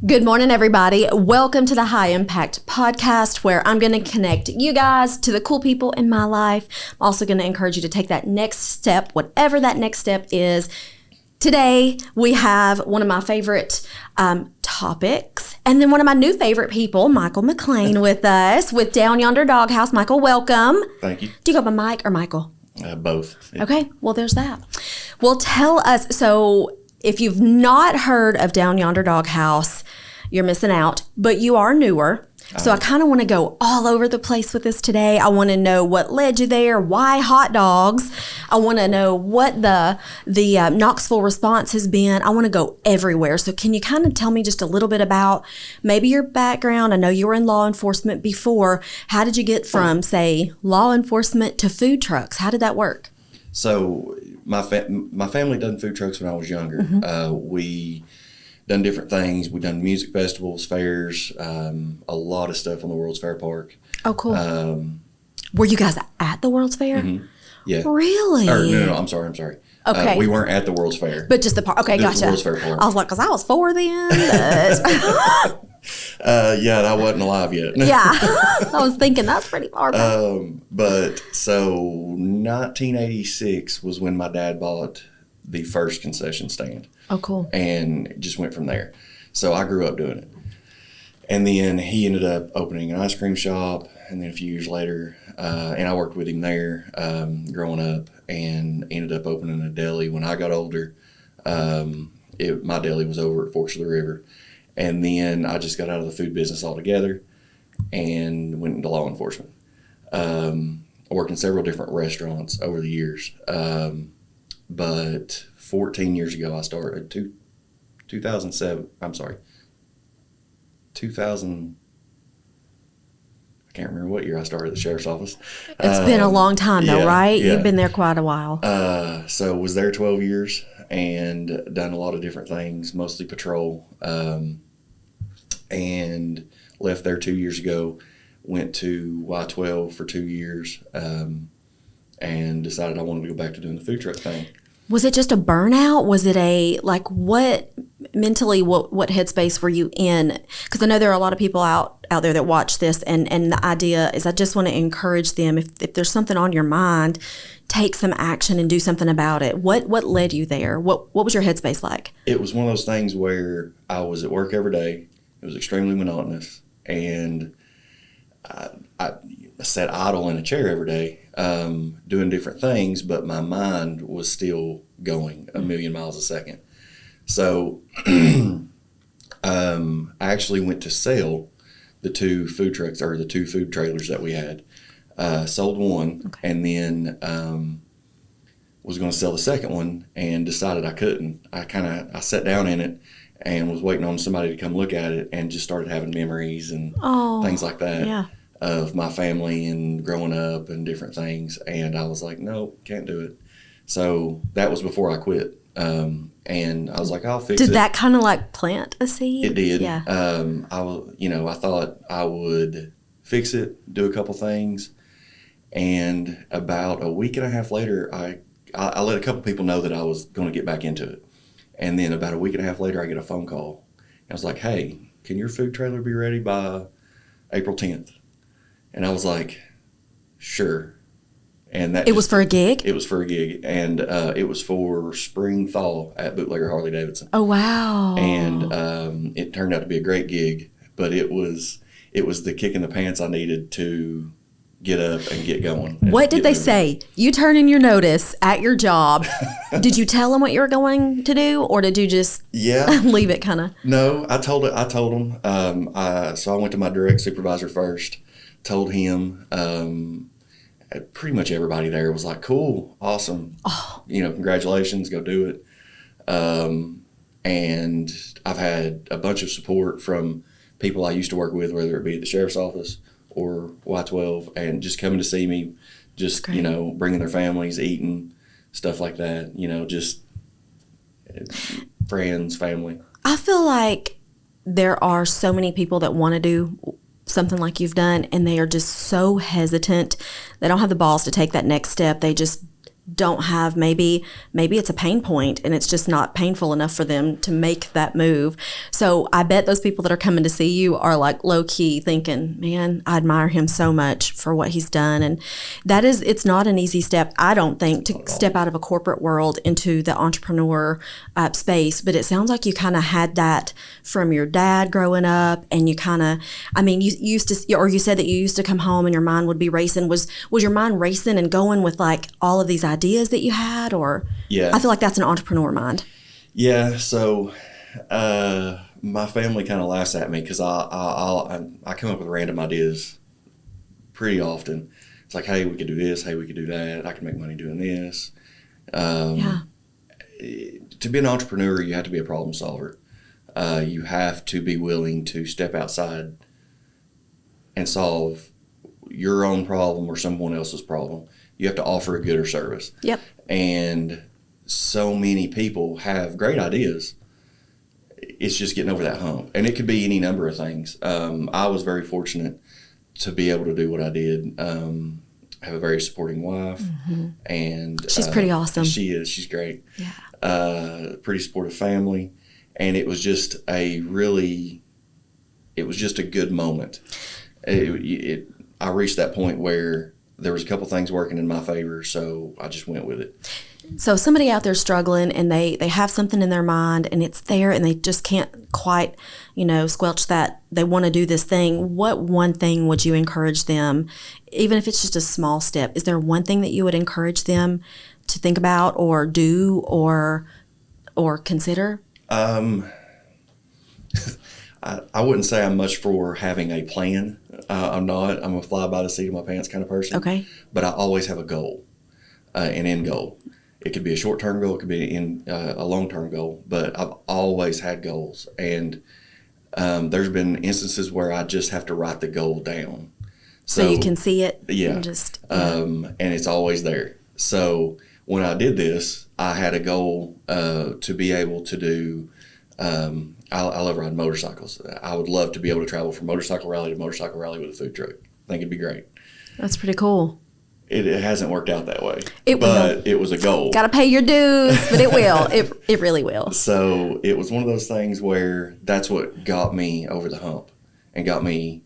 Good morning, everybody. Welcome to the High Impact Podcast, where I'm going to connect you guys to the cool people in my life. I'm also going to encourage you to take that next step, whatever that next step is. Today, we have one of my favorite topics, and then one of my new favorite people, Michael McLean, with us with Down Yonder Dog House. Michael, welcome. Thank you. Do you go by Mike or Michael? Both. Yeah. Okay, well, there's that. Well, tell us, so if you've not heard of Down Yonder Dog House, you're missing out, but you are newer. So I kind of want to go all over the place with this today. I want to know what led you there, why hot dogs. I want to know what the Knoxville response has been. I want to go everywhere. So can you kind of tell me just a little bit about maybe your background? I know you were in law enforcement before. How did you get from, say, law enforcement to food trucks? How did that work? So my family done food trucks when I was younger. We done different things. We done music festivals, fairs, a lot of stuff on the World's Fair Park. Oh, cool. Were you guys at the World's Fair? Mm-hmm. Yeah. Really? No, I'm sorry. Okay. We weren't at the World's Fair. But just the park. Okay, just gotcha. The World's Fair Park. I was like, because I was 4 then. But Yeah, I wasn't alive yet. yeah. I was thinking that's pretty far back. But so 1986 was when my dad bought the first concession stand. Oh, cool. And it just went from there. So I grew up doing it. And then he ended up opening an ice cream shop. And then a few years later, and I worked with him there growing up, and ended up opening a deli when I got older. My deli was over at Forks of the River. And then I just got out of the food business altogether and went into law enforcement. I worked in several different restaurants over the years. But 14 years ago, I started 2007. I'm sorry, 2000. I can't remember what year I started at the sheriff's office. It's been a long time, though, right? Yeah. You've been there quite a while. So was there 12 years and done a lot of different things, mostly patrol. And left there 2 years ago. Went to Y12 for 2 years. And decided I wanted to go back to doing the food truck thing. Was it just a burnout? Was it what headspace were you in? Because I know there are a lot of people out there that watch this, and the idea is I just want to encourage them, if there's something on your mind, take some action and do something about it. What led you there? What was your headspace like? It was one of those things where I was at work every day. It was extremely monotonous, and I sat idle in a chair every day, doing different things, but my mind was still going a million miles a second. So I actually went to sell the 2 food trucks, or the 2 food trailers that we had. Sold one, okay. And then was going to sell the second one and decided I couldn't. I sat down in it and was waiting on somebody to come look at it, and just started having memories and things like that. Yeah. Of my family and growing up and different things. And I was like, no, can't do it. So that was before I quit. And I was like, I'll fix it. Did that kind of like plant a seed? It did. Yeah. I thought I would fix it, do a couple things. And about a week and a half later, I let a couple people know that I was going to get back into it. And then about a week and a half later, I get a phone call. I was like, hey, can your food trailer be ready by April 10th? And I was like, sure. And that it was for a gig? It was for a gig. And it was for spring thaw at Bootlegger Harley Davidson. Oh, wow. And it turned out to be a great gig, but it was the kick in the pants I needed to get up and get going. What did they say? You turn in your notice at your job. Did you tell them what you were going to do, or did you just leave it kind of? No, I told them. So I went to my direct supervisor first. Told him, pretty much everybody there was like, cool, awesome, congratulations, go do it. And I've had a bunch of support from people I used to work with, whether it be at the sheriff's office or Y12, and just coming to see me, just, bringing their families, eating, stuff like that, just friends, family. I feel like there are so many people that want to do something like you've done, and they are just so hesitant. They don't have the balls to take that next step. They just don't have, maybe it's a pain point and it's just not painful enough for them to make that move. So I bet those people that are coming to see you are like low key thinking, man, I admire him so much for what he's done. And it's not an easy step, I don't think, to step out of a corporate world into the entrepreneur space. But it sounds like you kind of had that from your dad growing up, and you kind of, I mean, you used to, or you said that you used to come home and your mind would be racing. Was your mind racing and going with like all of these ideas that you had? Or Yeah, I feel like that's an entrepreneur mind. Yeah, so my family kind of laughs at me because I come up with random ideas pretty often. It's like, hey, we could do this. Hey, we could do that. I can make money doing this. Yeah. To be an entrepreneur, you have to be a problem solver. You have to be willing to step outside and solve your own problem or someone else's problem. You have to offer a good or service. Yep. And so many people have great ideas. It's just getting over that hump. And it could be any number of things. I was very fortunate to be able to do what I did. I have a very supporting wife. Mm-hmm. And she's pretty awesome. She is. She's great. Yeah. Pretty supportive family. And it was just a good moment. I reached that point where there was a couple things working in my favor, so I just went with it. So somebody out there struggling and they have something in their mind and it's there and they just can't quite, squelch that they want to do this thing. What one thing would you encourage them, even if it's just a small step? Is there one thing that you would encourage them to think about or do or consider? I wouldn't say I'm much for having a plan. I'm not. I'm a fly by the seat of my pants kind of person. Okay. But I always have a goal, an end goal. It could be a short-term goal. It could be a long-term goal. But I've always had goals. And there's been instances where I just have to write the goal down. So you can see it? Yeah. And it's always there. So when I did this, I had a goal to be able to do I love riding motorcycles. I would love to be able to travel from motorcycle rally to motorcycle rally with a food truck. I think it'd be great. That's pretty cool. It hasn't worked out that way. But it was a goal. Got to pay your dues, but it will. It really will. So it was one of those things where that's what got me over the hump and got me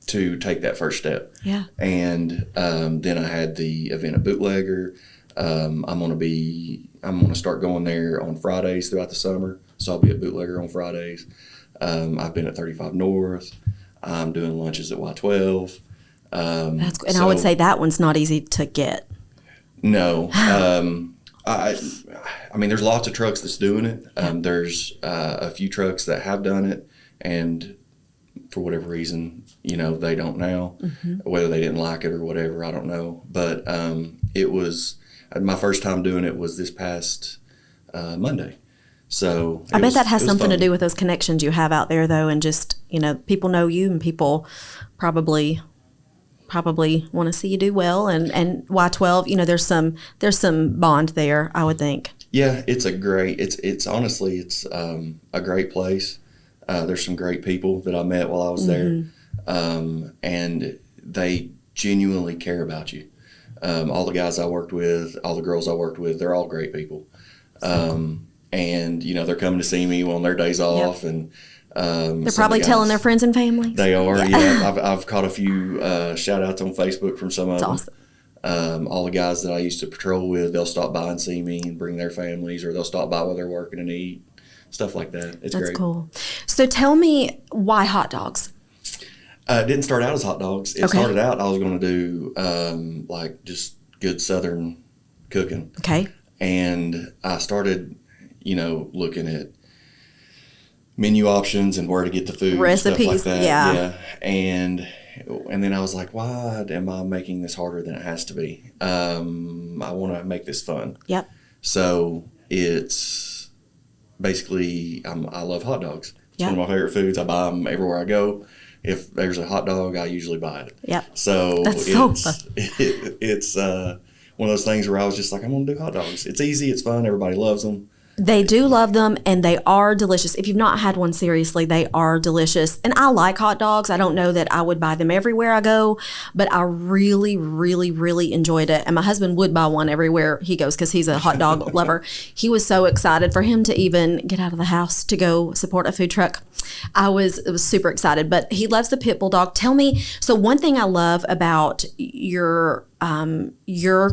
to take that first step. Yeah. And then I had the event at Bootlegger. I'm gonna start going there on Fridays throughout the summer. So I'll be at Bootlegger on Fridays. I've been at 35 North. I'm doing lunches at Y12. That's cool. And I would say that one's not easy to get. No. I mean, there's lots of trucks that's doing it. There's a few trucks that have done it, and for whatever reason, they don't now. Mm-hmm. Whether they didn't like it or whatever, I don't know. But it was my first time doing it was this past Monday. So I bet that has something to do with those connections you have out there, though, and just people know you, and people probably want to see you do well. And Y12, there's some bond there, I would think. Yeah, it's a great. It's honestly a great place. There's some great people that I met while I was there, and they genuinely care about you. All the guys I worked with, all the girls I worked with, they're all great people. And they're coming to see me on their days off, and they're probably telling their friends and family. They are, yeah. I've caught a few shout outs on Facebook from some of them. Awesome. All the guys that I used to patrol with, they'll stop by and see me and bring their families, or they'll stop by while they're working and eat, stuff like that. It's That's great. Cool. So tell me, why hot dogs? It didn't start out as hot dogs. It started out, I was going to do just good Southern cooking. Okay. And I started looking at menu options and where to get the food, recipes, stuff like that. Yeah. And then I was like, why am I making this harder than it has to be? I want to make this fun. Yep. So it's basically, I love hot dogs. It's yep. one of my favorite foods. I buy them everywhere I go. If there's a hot dog, I usually buy it. Yep. So That's so fun. It's one of those things where I was just like, I'm going to do hot dogs. It's easy. It's fun. Everybody loves them. They do love them, and they are delicious. If you've not had one, seriously, they are delicious. And I like hot dogs. I don't know that I would buy them everywhere I go, but I really, really, really enjoyed it. And my husband would buy one everywhere he goes because he's a hot dog lover. He was so excited for him to even get out of the house to go support a food truck. It was super excited, but he loves the pit bull dog. Tell me, so one thing I love about your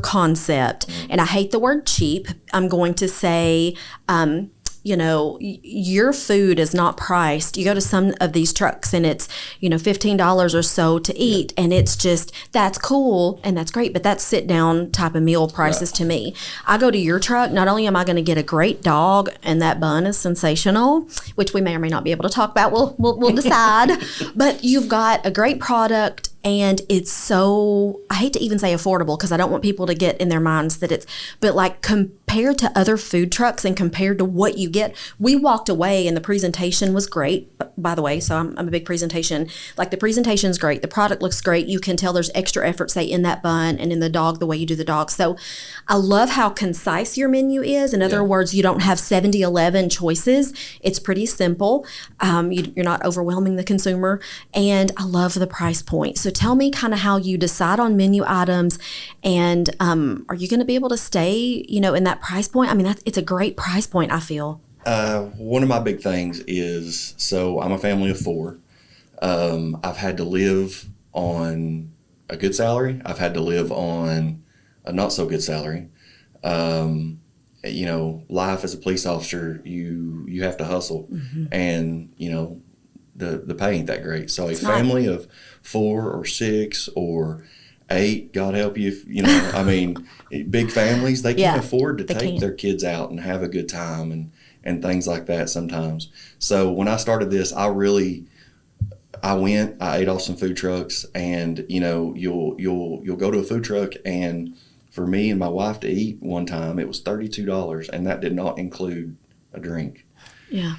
concept, and I hate the word cheap. I'm going to say, your food is not priced. You go to some of these trucks and it's, $15 or so to eat. And it's just, that's cool and that's great, but that's sit down type of meal prices to me. I go to your truck, not only am I going to get a great dog and that bun is sensational, which we may or may not be able to talk about. We'll decide, but you've got a great product. And it's so, I hate to even say affordable because I don't want people to get in their minds that but like compared to other food trucks and compared to what you get, we walked away and the presentation was great, by the way. So I'm a big presentation. Like the presentation's great. The product looks great. You can tell there's extra effort, say, in that bun and in the dog, the way you do the dog. So I love how concise your menu is. In other words, you don't have 70-11 choices. It's pretty simple. You're not overwhelming the consumer. And I love the price point. So tell me kind of how you decide on menu items, and are you going to be able to stay, in that price point? I mean, it's a great price point, I feel. One of my big things is, so I'm a family of 4. I've had to live on a good salary. I've had to live on a not so good salary. Life as a police officer, you have to hustle, and the pay ain't that great. So a family of 4 or 6 or 8, God help you, big families, they can't afford to take their kids out and have a good time and things like that sometimes. So when I started this, I ate off some food trucks, and you'll go to a food truck, and for me and my wife to eat one time, it was $32, and that did not include a drink. Yeah.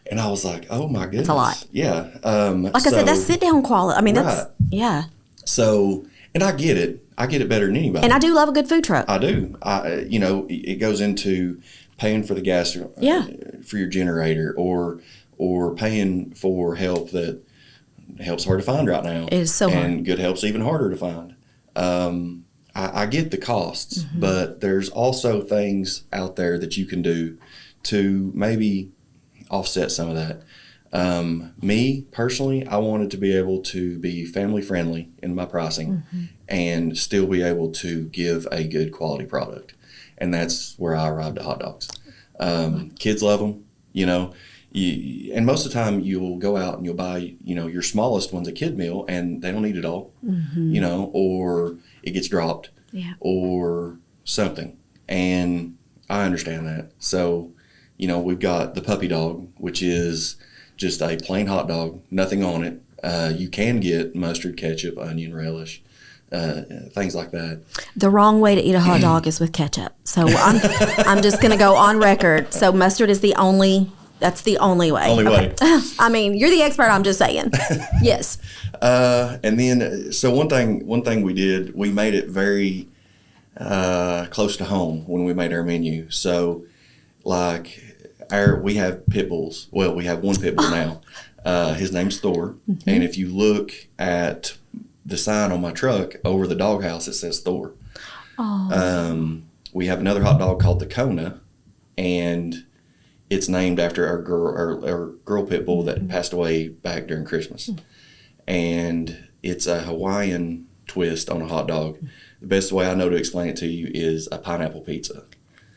And I was like, oh my goodness. That's a lot. Yeah. I said, that's sit down quality. I mean, that's, yeah. So, and I get it. I get it better than anybody. And I do love a good food truck. I do. It goes into paying for the gas for your generator, or paying for help that help's hard to find right now. It is so hard. And good help's even harder to find. I get the costs, but there's also things out there that you can do to maybe offset some of that. Me personally, I wanted to be able to be family friendly in my pricing and still be able to give a good quality product. And that's where I arrived at hot dogs. Kids love them, and most of the time you'll go out and you'll buy, your smallest one's a kid meal and they don't eat it all, or it gets dropped or something. And I understand that. So, we've got the puppy dog, which is just a plain hot dog, nothing on it. You can get mustard, ketchup, onion, relish, things like that. The wrong way to eat a hot dog is with ketchup. So I'm just going to go on record. So mustard is that's the only way. Only way. I mean, you're the expert. I'm just saying. Yes. And then, so one thing we did, we made it very close to home when we made our menu. So, like, we have pit bulls. Well, we have one pit bull now. His name's Thor. And if you look at the sign on my truck over the doghouse, it says Thor. Oh. We have another hot dog called the Kona, and it's named after our girl pit bull that passed away back during Christmas. And it's a Hawaiian twist on a hot dog. The best way I know to explain it to you is a pineapple pizza.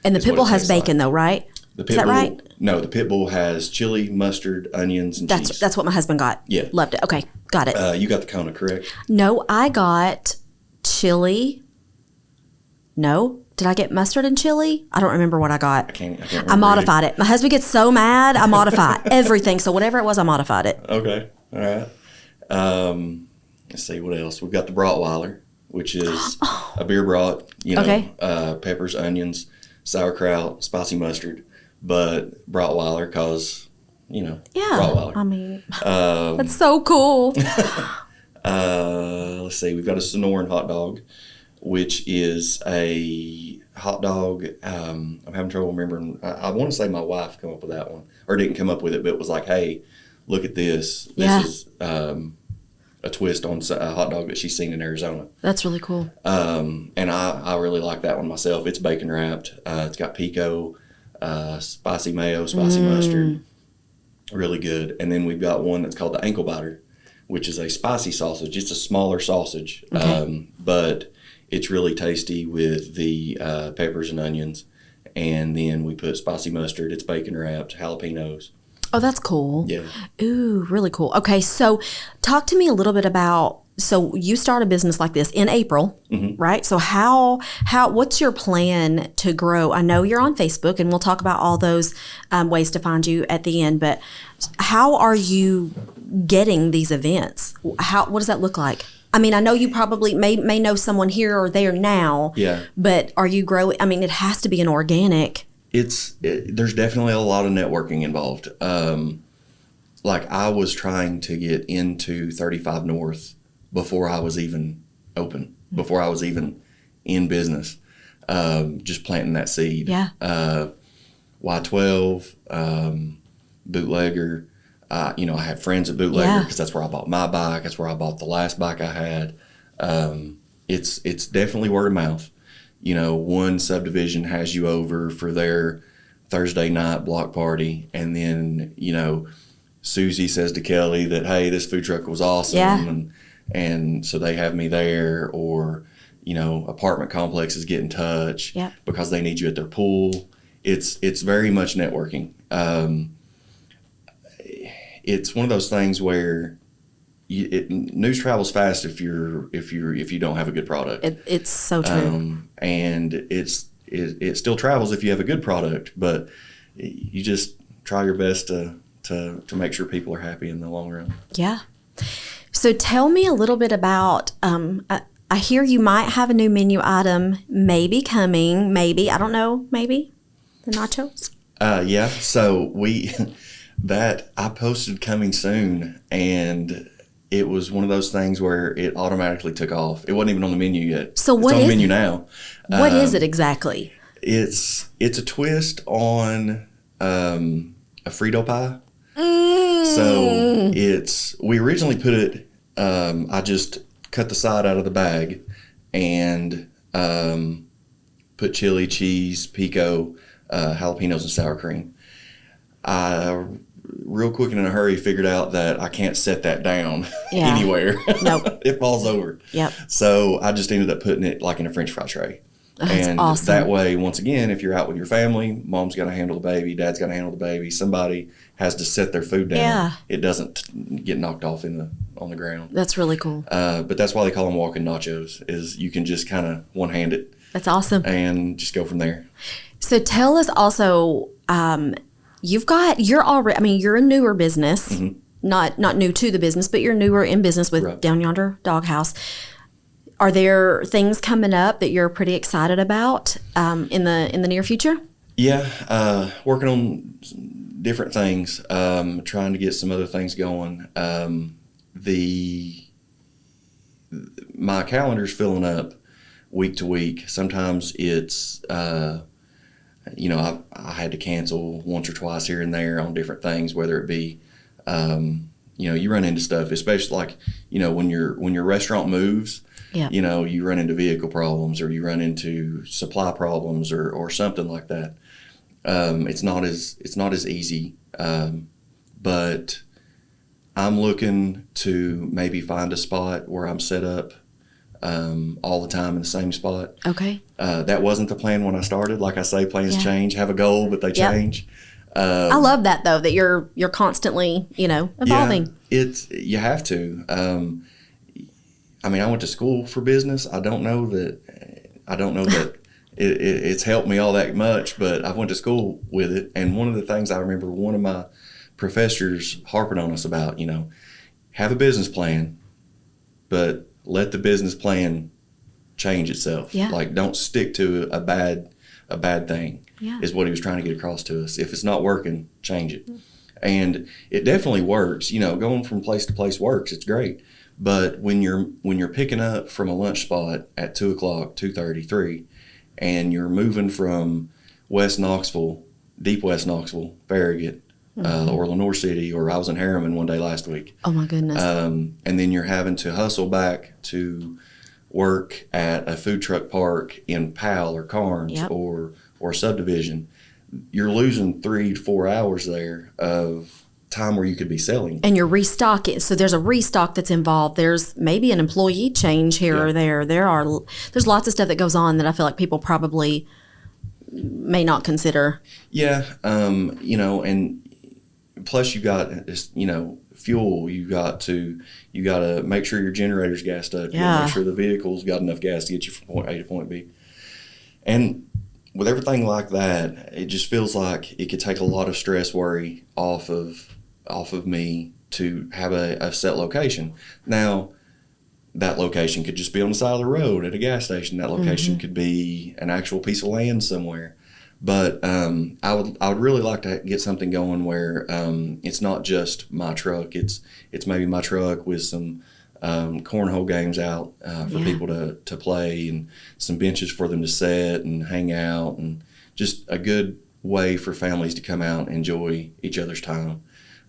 And the pit bull has bacon, though, right? Is that right? No, the pit bull has chili, mustard, onions, and cheese. That's what my husband got. Yeah. Loved it. Okay, got it. You got the Kona, correct? No, I got chili. No? Did I get mustard and chili? I don't remember what I got. I can't remember. I modified it. My husband gets so mad, I modify everything. So whatever it was, I modified it. Okay. All right. Let's see, what else? We've got the Bratweiler, which is a beer brat, peppers, onions, sauerkraut, spicy mustard. But Bratweiler, because, Bratweiler. I mean, that's so cool. Let's see, we've got a Sonoran hot dog, which is a hot dog. I'm having trouble remembering. I want to say my wife came up with that one, or didn't come up with it, but it was like, hey, look at this. This is a twist on a hot dog that she's seen in Arizona. That's really cool. And I really like that one myself. It's bacon wrapped. It's got pico, spicy mayo, spicy mustard. Really good. And then we've got one that's called the ankle biter, which is a spicy sausage. It's a smaller sausage, but it's really tasty with the peppers and onions. And then we put spicy mustard. It's bacon wrapped, jalapenos. Oh, that's cool. Yeah. Ooh, really cool. Okay, so talk to me a little bit about, so you start a business like this in April, right? So how what's your plan to grow? I know you're on Facebook, and we'll talk about all those ways to find you at the end, but how are you getting these events? What does that look like? I mean, I know you probably may know someone here or there now, but are you growing? I mean, it has to be an organic. There's definitely a lot of networking involved. Like I was trying to get into 35 North before I was even open, before I was even in business, just planting that seed. Yeah. Y12, Bootlegger. I had friends at Bootlegger because that's where I bought my bike. That's where I bought the last bike I had. It's definitely word of mouth. One subdivision has you over for their Thursday night block party, and then, Susie says to Kelly that, hey, this food truck was awesome, and so they have me there, or, apartment complexes get in touch because they need you at their pool. It's very much networking. It's one of those things where news travels fast if you don't have a good product. It's so true. And it still travels if you have a good product, but you just try your best to make sure people are happy in the long run. Yeah. So tell me a little bit about, I hear you might have a new menu item maybe coming, maybe, I don't know, maybe the nachos? Yeah. So I posted coming soon, and it was one of those things where it automatically took off. It wasn't even on the menu yet. So what it's on is the menu it? Now? What is it exactly? It's a twist on a Frito pie. So we originally put it. I just cut the side out of the bag and put chili, cheese, pico, jalapenos, and sour cream. I real quick and in a hurry figured out that I can't set that down anywhere. Nope. It falls over. Yep. So I just ended up putting it like in a French fry tray. That's awesome. That way, once again, if you're out with your family, mom's got to handle the baby, dad's got to handle the baby, somebody has to set their food down. Yeah. It doesn't get knocked off on the ground. That's really cool. But that's why they call them walking nachos, is you can just kind of one-hand it. That's awesome. And just go from there. So tell us also, you're a newer business, not new to the business, but you're newer in business with Down Yonder Dog House. Are there things coming up that you're pretty excited about in the near future? Yeah, working on different things, trying to get some other things going. My calendar's filling up week to week. Sometimes it's I had to cancel once or twice here and there on different things, whether it be you run into stuff, especially like when your restaurant moves. Yeah. You run into vehicle problems, or you run into supply problems, or something like that. It's not as easy, but I'm looking to maybe find a spot where I'm set up all the time in the same spot. Okay. That wasn't the plan when I started. Like I say, plans change. Have a goal, but they change. I love that though. That you're constantly evolving. Yeah, you have to. I went to school for business. I don't know that it's helped me all that much, but I went to school with it. And one of the things I remember one of my professors harping on us about, have a business plan, but let the business plan change itself. Yeah. Like, don't stick to a bad thing. Yeah. Is what he was trying to get across to us. If it's not working, change it. And it definitely works. Going from place to place works. It's great. But when you're picking up from a lunch spot at 2:00, 2:30, 3, and you're moving from West Knoxville, deep West Knoxville, Farragut, or Lenoir City, or I was in Harriman one day last week. Oh my goodness. And then you're having to hustle back to work at a food truck park in Powell or Carnes or subdivision. You're losing 3 to 4 hours there of time where you could be selling. And you're restocking. So there's a restock that's involved. There's maybe an employee change here or there. There's lots of stuff that goes on that I feel like people probably may not consider. Yeah. And plus you got, fuel. You got to make sure your generator's gassed up. You got to make sure the vehicle's got enough gas to get you from point A to point B. And with everything like that, it just feels like it could take a lot of stress, worry off of me to have a set location. Now, that location could just be on the side of the road at a gas station. That location could be an actual piece of land somewhere. But I would really like to get something going where it's not just my truck. It's maybe my truck with some cornhole games out for people to play, and some benches for them to sit and hang out, and just a good way for families to come out and enjoy each other's time.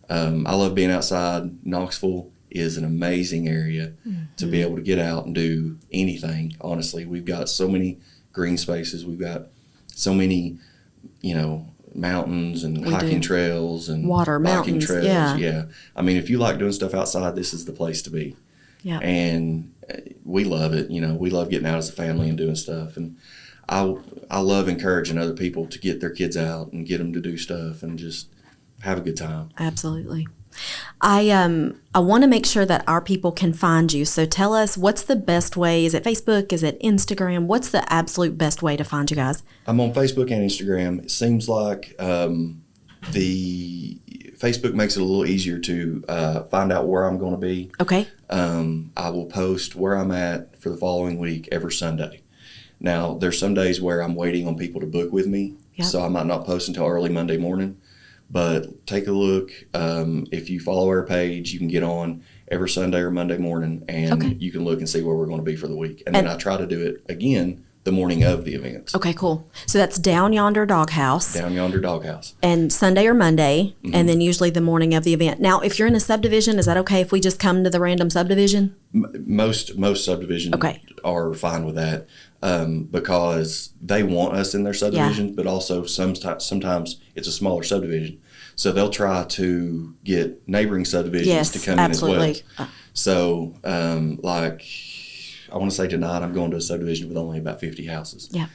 I love being outside. Knoxville is an amazing area to be able to get out and do anything. Honestly, we've got so many green spaces. We've got so many, mountains and hiking trails and water, biking mountains. trails. Yeah. I mean, if you like doing stuff outside, this is the place to be. Yeah. And we love it. We love getting out as a family and doing stuff. And I love encouraging other people to get their kids out and get them to do stuff and just have a good time. Absolutely. I want to make sure that our people can find you. So tell us, what's the best way? Is it Facebook? Is it Instagram? What's the absolute best way to find you guys? I'm on Facebook and Instagram. It seems like the Facebook makes it a little easier to find out where I'm going to be. Okay. I will post where I'm at for the following week every Sunday. Now, there's some days where I'm waiting on people to book with me, so I might not post until early Monday morning. But take a look. If you follow our page, you can get on every Sunday or Monday morning, and you can look and see where we're going to be for the week. And then I try to do it again the morning of the events. Okay, cool. So that's Down Yonder Dog House. Down Yonder Dog House. And Sunday or Monday, and then usually the morning of the event. Now, if you're in a subdivision, is that okay if we just come to the random subdivision? Most subdivisions are fine with that because they want us in their subdivision, but also sometimes it's a smaller subdivision. So they'll try to get neighboring subdivisions to come in as well. So, I want to say tonight I'm going to a subdivision with only about 50 houses. Yeah.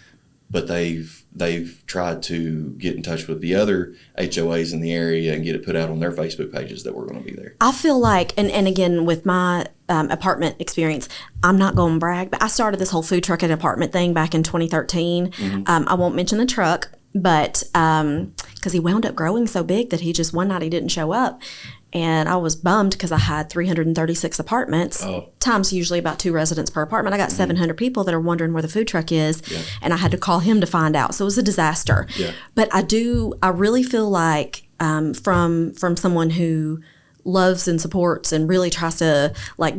But they've tried to get in touch with the other HOAs in the area and get it put out on their Facebook pages that we're going to be there. I feel like, and again, with my apartment experience, I'm not going to brag, but I started this whole food truck and apartment thing back in 2013. I won't mention the truck, but because he wound up growing so big that one night he didn't show up. And I was bummed because I had 336 apartments, times usually about 2 residents per apartment. I got 700 people that are wondering where the food truck is, and I had to call him to find out. So it was a disaster. Yeah. But I really feel like from someone who loves and supports and really tries to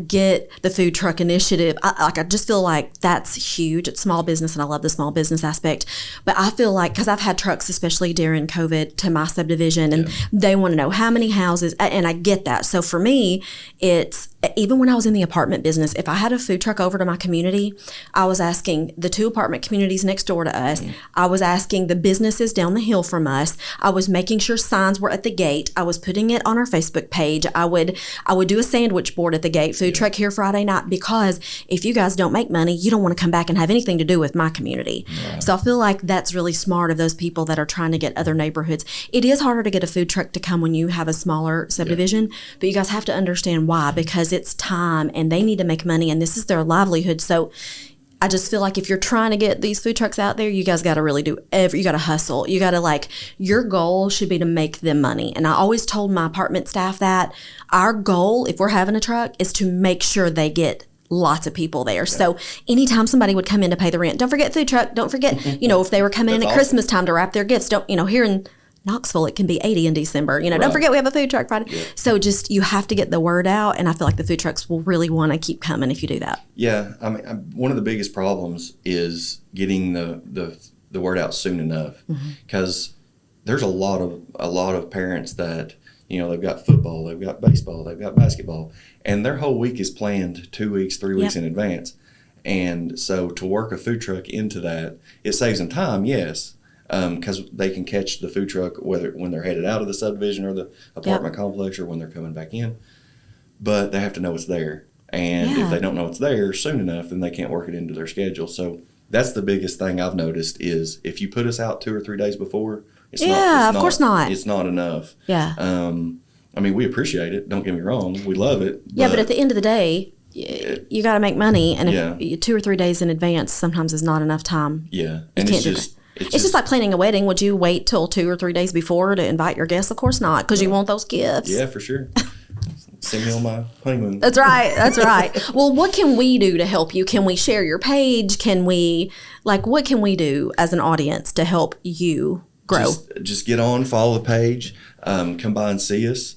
get the food truck initiative. I just feel like that's huge. It's small business, and I love the small business aspect. But I feel like, because I've had trucks, especially during COVID, to my subdivision, and they want to know how many houses, and I get that. So for me, it's, even when I was in the apartment business, if I had a food truck over to my community, I was asking the 2 apartment communities next door to us. I was asking the businesses down the hill from us. I was making sure signs were at the gate. I was putting it on our Facebook page. I would do a sandwich board at the gate, food truck here Friday night, because if you guys don't make money, you don't want to come back and have anything to do with my community. Right. So I feel like that's really smart of those people that are trying to get other neighborhoods. It is harder to get a food truck to come when you have a smaller subdivision, but you guys have to understand why, because it's time and they need to make money and this is their livelihood. So I just feel like if you're trying to get these food trucks out there, you guys got to really you got to hustle. You got to your goal should be to make them money. And I always told my apartment staff that our goal, if we're having a truck, is to make sure they get lots of people there. Yeah. So anytime somebody would come in to pay the rent, don't forget food truck, don't forget, if they were coming in at Christmas time to wrap their gifts, here in Knoxville, it can be 80 in December. You know, Right. don't forget we have a food truck Friday. Yeah. So just you have to get the word out, and I feel like the food trucks will really want to keep coming if you do that. Yeah, I mean, one of the biggest problems is getting the word out soon enough, because there's a lot of parents that, you know, they've got football, they've got baseball, they've got basketball, and their whole week is planned 2 weeks, 3 weeks in advance. And so to work a food truck into that, it saves them time, yes, because they can catch the food truck whether when they're headed out of the subdivision or the apartment complex or when they're coming back in. But they have to know it's there. And if they don't know it's there soon enough, then they can't work it into their schedule. So that's the biggest thing I've noticed is if you put us out 2 or 3 days before, it's of course not. It's not enough. Yeah. I mean, we appreciate it. Don't get me wrong. We love it. Yeah, but at the end of the day, you got to make money. And if 2 or 3 days in advance sometimes is not enough time. Yeah. And it's just like planning a wedding. Would you wait till 2 or 3 days before to invite your guests? Of course not, because you want those gifts. Yeah, for sure. Send me on my honeymoon. That's right. That's right. Well, what can we do to help you? Can we share your page? What can we do as an audience to help you grow? Just get on, follow the page, come by and see us.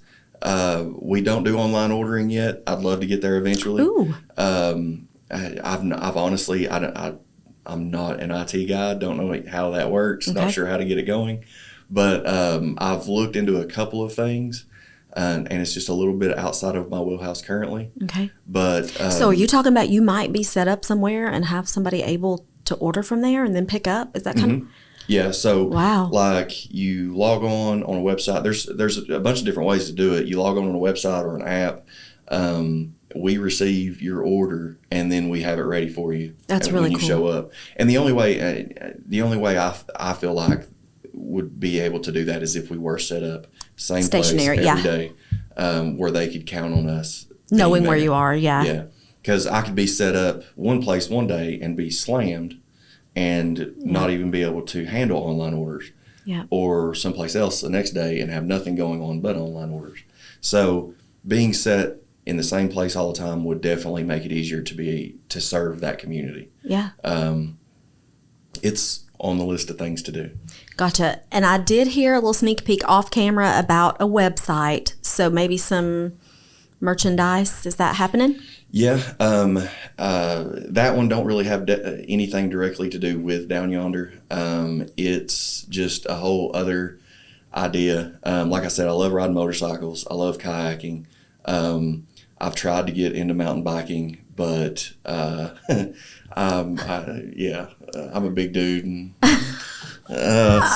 We don't do online ordering yet. I'd love to get there eventually. Ooh. I've honestly, I'm not an IT guy. Don't know how that works. Okay. Not sure how to get it going. But I've looked into a couple of things, and it's just a little bit outside of my wheelhouse currently. Okay. But so are you talking about you might be set up somewhere and have somebody able to order from there and then pick up? Is that kind of? Yeah, so wow. Like you log on a website. There's a bunch of different ways to do it. You log on a website or an app. We receive your order and then we have it ready for you. That's really when you cool. show up. And the only way I feel like would be able to do that is if we were set up same Stationary, place every day, where they could count on us knowing where you are. Yeah, because I could be set up one place one day and be slammed and not even be able to handle online orders. Yeah. Or someplace else the next day and have nothing going on but online orders. So being set in the same place all the time would definitely make it easier to serve that community. Yeah. It's on the list of things to do. Gotcha. And I did hear a little sneak peek off camera about a website. So maybe some merchandise. Is that happening? Yeah. That one don't really have anything directly to do with Down Yonder. It's just a whole other idea. Like I said, I love riding motorcycles. I love kayaking. I've tried to get into mountain biking, but I'm a big dude, and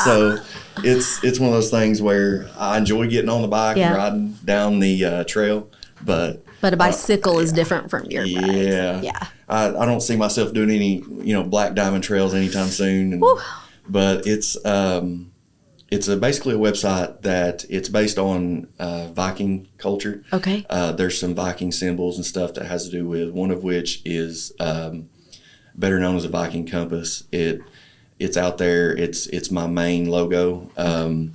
so it's one of those things where I enjoy getting on the bike and riding down the trail, but a bicycle is different from your bike. Yeah. I don't see myself doing any black diamond trails anytime soon, but it's basically a website that it's based on Viking culture. Okay. There's some Viking symbols and stuff that has to do with, one of which is better known as a Viking compass. It's out there. It's my main logo, and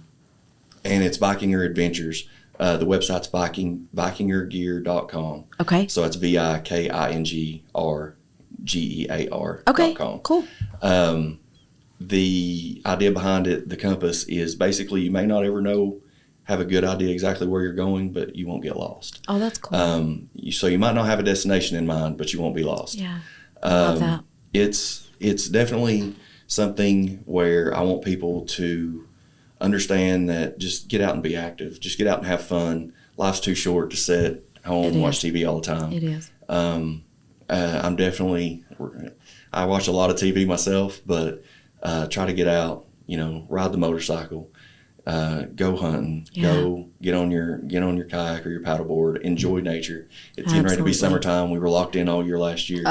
it's Vikinger Adventures. The website's vikingergear.com. Okay. So it's VIKINGRGEAR.com. Okay. Cool. The idea behind it, the compass, is basically you may not ever have a good idea exactly where you're going, but you won't get lost. Oh, that's cool. So you might not have a destination in mind, but you won't be lost. Yeah, I love that. It's definitely something where I want people to understand that just get out and be active. Just get out and have fun. Life's too short to sit home and watch TV all the time. It is. I watch a lot of TV myself, but try to get out, ride the motorcycle, go hunting, go get on your kayak or your paddleboard, enjoy nature. It's getting ready to be summertime. We were locked in all year last year,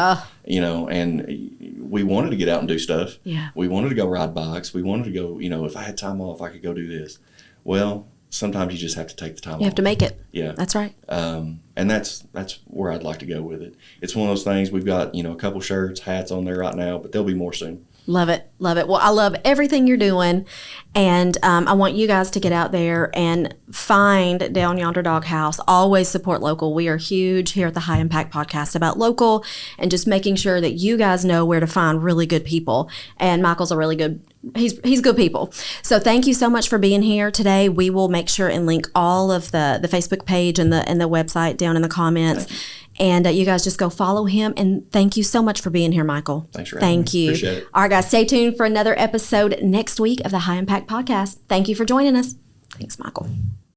and we wanted to get out and do stuff. Yeah. We wanted to go ride bikes. We wanted to go, if I had time off, I could go do this. Well, sometimes you just have to take the time off. You have to make it. Yeah. That's right. And that's where I'd like to go with it. It's one of those things. We've got, a couple shirts, hats on there right now, but there'll be more soon. Love it. Love it. Well, I love everything you're doing. And I want you guys to get out there and find Down Yonder Dog House. Always support local. We are huge here at the High Impact Podcast about local and just making sure that you guys know where to find really good people. And Michael's a really good he's good people. So thank you so much for being here today. We will make sure and link all of the Facebook page and the website down in the comments. And you guys just go follow him. And thank you so much for being here, Michael. Thanks for having me. Thank you. Appreciate it. All right, guys, stay tuned for another episode next week of the High Impact Podcast. Thank you for joining us. Thanks, Michael.